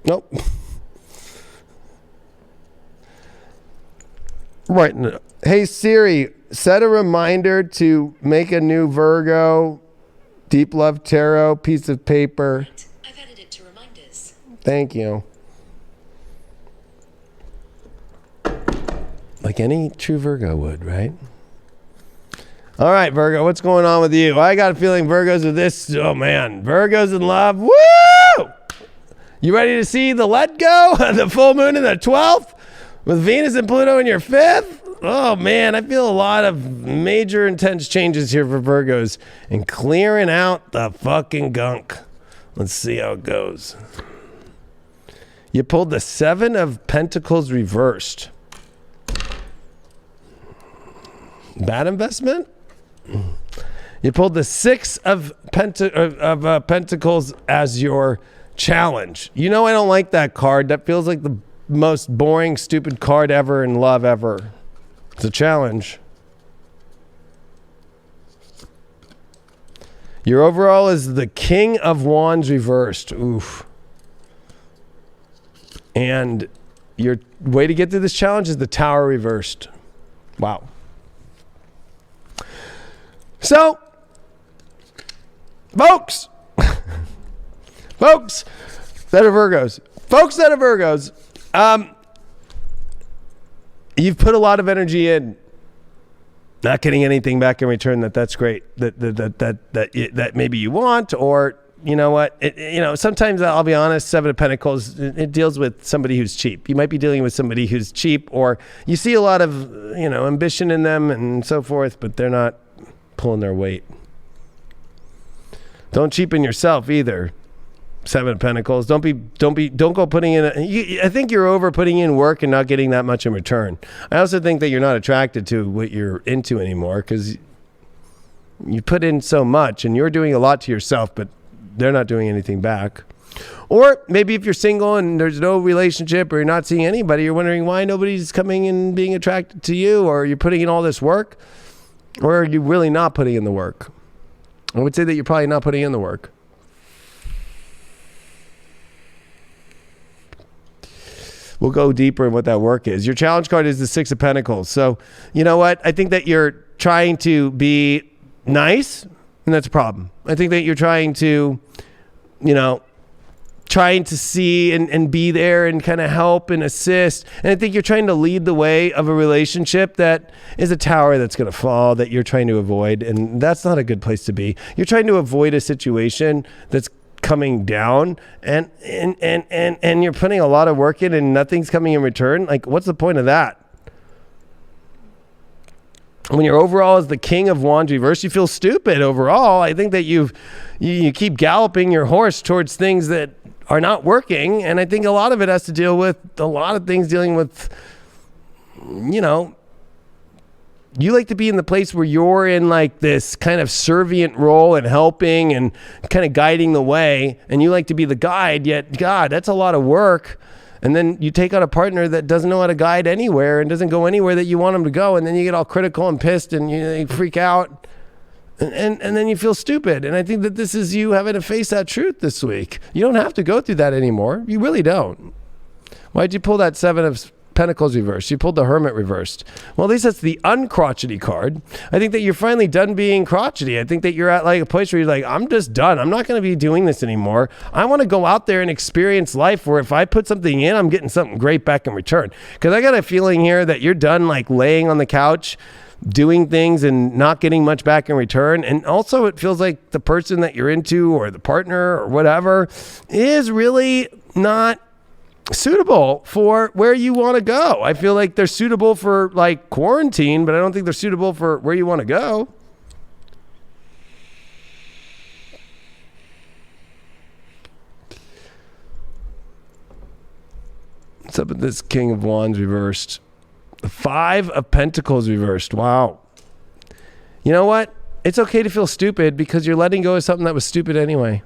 Nope. Right. Hey Siri, set a reminder to make a new Virgo Deep Love Tarot piece of paper. Right. I've added it to reminders. Thank you. Like any true Virgo would, right? All right, Virgo, what's going on with you? I got a feeling Virgos are this. Oh man, Virgos in love. Woo! You ready to see the let go? The full moon in the 12th? With Venus and Pluto in your 5th? Oh man, I feel a lot of major intense changes here for Virgos and clearing out the fucking gunk. Let's see how it goes. You pulled the 7 of Pentacles reversed. Bad investment? You pulled the 6 of Pentacles as your challenge. You know I don't like that card. That feels like the most boring, stupid card ever in love ever. It's a challenge. Your overall is the King of Wands reversed. Oof. And your way to get through this challenge is the Tower reversed. Wow. So, folks that are Virgos, you've put a lot of energy in, not getting anything back in return. That's great. That maybe you want, or you know what? Sometimes I'll be honest. 7 of Pentacles, it deals with somebody who's cheap. You might be dealing with somebody who's cheap, or you see a lot of ambition in them and so forth, but they're not pulling their weight. Don't cheapen yourself either. 7 of Pentacles. Don't go putting in. I think you're over putting in work and not getting that much in return. I also think that you're not attracted to what you're into anymore because you put in so much and you're doing a lot to yourself, but they're not doing anything back. Or maybe if you're single and there's no relationship or you're not seeing anybody, you're wondering why nobody's coming and being attracted to you, or you're putting in all this work, or are you really not putting in the work? I would say that you're probably not putting in the work. We'll go deeper in what that work is. Your challenge card is the 6 of Pentacles. So, you know what? I think that you're trying to be nice, and that's a problem. I think that you're trying to, see and be there and kind of help and assist. And I think you're trying to lead the way of a relationship that is a tower that's going to fall, that you're trying to avoid. And that's not a good place to be. You're trying to avoid a situation that's coming down and you're putting a lot of work in and nothing's coming in return. Like, what's the point of that? When your overall is the King of Wands reversed, you feel stupid overall. I think that you keep galloping your horse towards things that are not working, and I think a lot of it has to deal with a lot of things dealing with, you like to be in the place where you're in like this kind of servient role and helping and kind of guiding the way, and you like to be the guide, yet God, that's a lot of work. And then you take on a partner that doesn't know how to guide anywhere and doesn't go anywhere that you want them to go, and then you get all critical and pissed and you freak out, and then you feel stupid. And I think that this is you having to face that truth this week. You don't have to go through that anymore. You really don't. Why'd you pull that 7 of Pentacles reversed? You pulled the Hermit reversed. Well, at least that's the uncrotchety card. I think that you're finally done being crotchety. I think that you're at like a place where you're like, I'm just done. I'm not going to be doing this anymore. I want to go out there and experience life where if I put something in, I'm getting something great back in return. Because I got a feeling here that you're done like laying on the couch doing things and not getting much back in return. And also it feels like the person that you're into or the partner or whatever is really not suitable for where you want to go. I feel like they're suitable for like quarantine, but I don't think they're suitable for where you want to go. What's up with this King of Wands reversed? The 5 of Pentacles reversed. Wow. You know what? It's okay to feel stupid because you're letting go of something that was stupid anyway.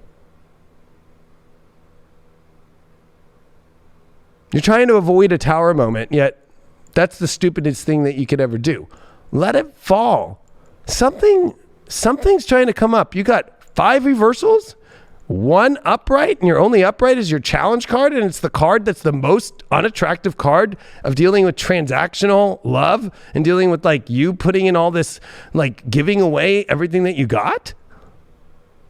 You're trying to avoid a tower moment, yet That's the stupidest thing that you could ever do. Let it fall. Something's trying to come up. You got 5 reversals, 1 upright, and your only upright is your challenge card, and it's the card that's the most unattractive card of dealing with transactional love and dealing with like you putting in all this, like giving away everything that you got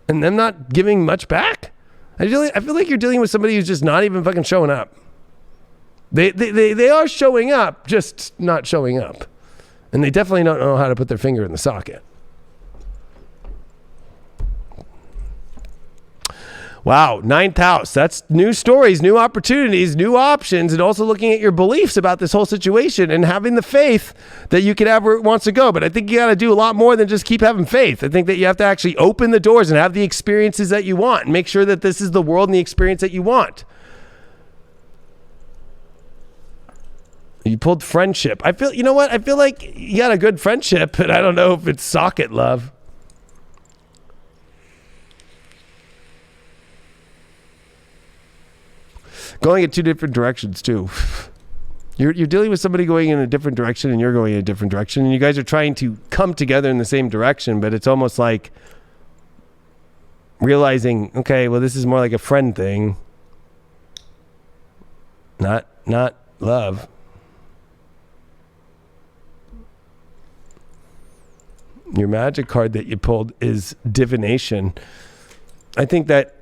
and them not giving much back. I feel like you're dealing with somebody who's just not even fucking showing up. They are showing up, just not showing up. And they definitely don't know how to put their finger in the socket. Wow, 9th house. That's new stories, new opportunities, new options, and also looking at your beliefs about this whole situation and having the faith that you can have where it wants to go. But I think you got to do a lot more than just keep having faith. I think that you have to actually open the doors and have the experiences that you want and make sure that this is the world and the experience that you want. You pulled friendship. You know what? I feel like you got a good friendship, but I don't know if it's socket love. Going in 2 different directions too. You're dealing with somebody going in a different direction and you're going in a different direction, and you guys are trying to come together in the same direction, but it's almost like realizing, okay, well, this is more like a friend thing, not love. Your magic card that you pulled is divination. I think that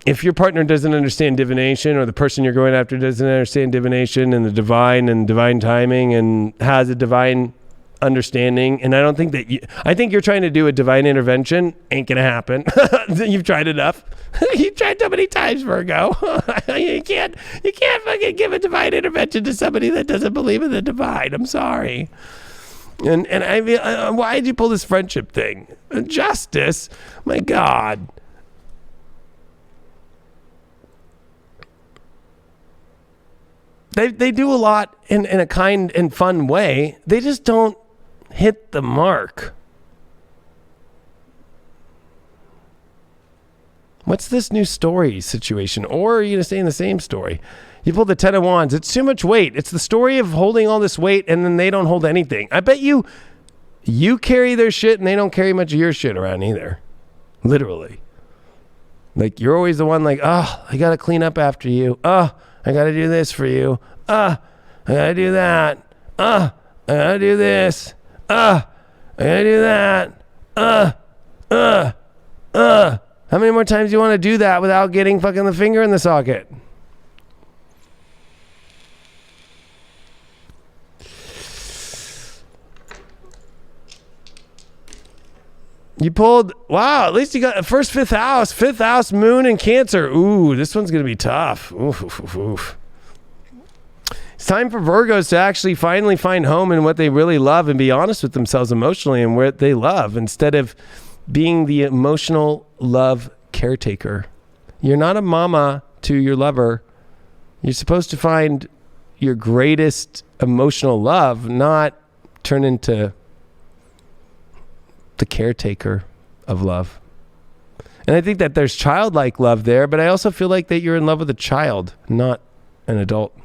if your partner doesn't understand divination, or the person you're going after doesn't understand divination and the divine and divine timing and has a divine understanding, and I don't think that I think you're trying to do a divine intervention. Ain't gonna happen. You've tried enough. You've tried so many times, Virgo. You can't fucking give a divine intervention to somebody that doesn't believe in the divine. I'm sorry. And I mean, why did you pull this friendship thing? Justice? My God. They do a lot in a kind and fun way. They just don't hit the mark. What's this new story situation? Or are you going to stay in the same story? You pulled the 10 of Wands. It's too much weight. It's the story of holding all this weight and then they don't hold anything. I bet you carry their shit and they don't carry much of your shit around either. Literally. Like, you're always the one like, oh, I got to clean up after you. Oh, I got to do this for you. I got to do that. I got to do this. I got to do that. How many more times do you want to do that without getting fucking the finger in the socket? You pulled, wow, at least you got first 5th house, moon and Cancer. Ooh, this one's going to be tough. Oof. It's time for Virgos to actually finally find home in what they really love and be honest with themselves emotionally and what they love instead of being the emotional love caretaker. You're not a mama to your lover. You're supposed to find your greatest emotional love, not turn into the caretaker of love. And I think that there's childlike love there, but I also feel like that you're in love with a child, not an adult.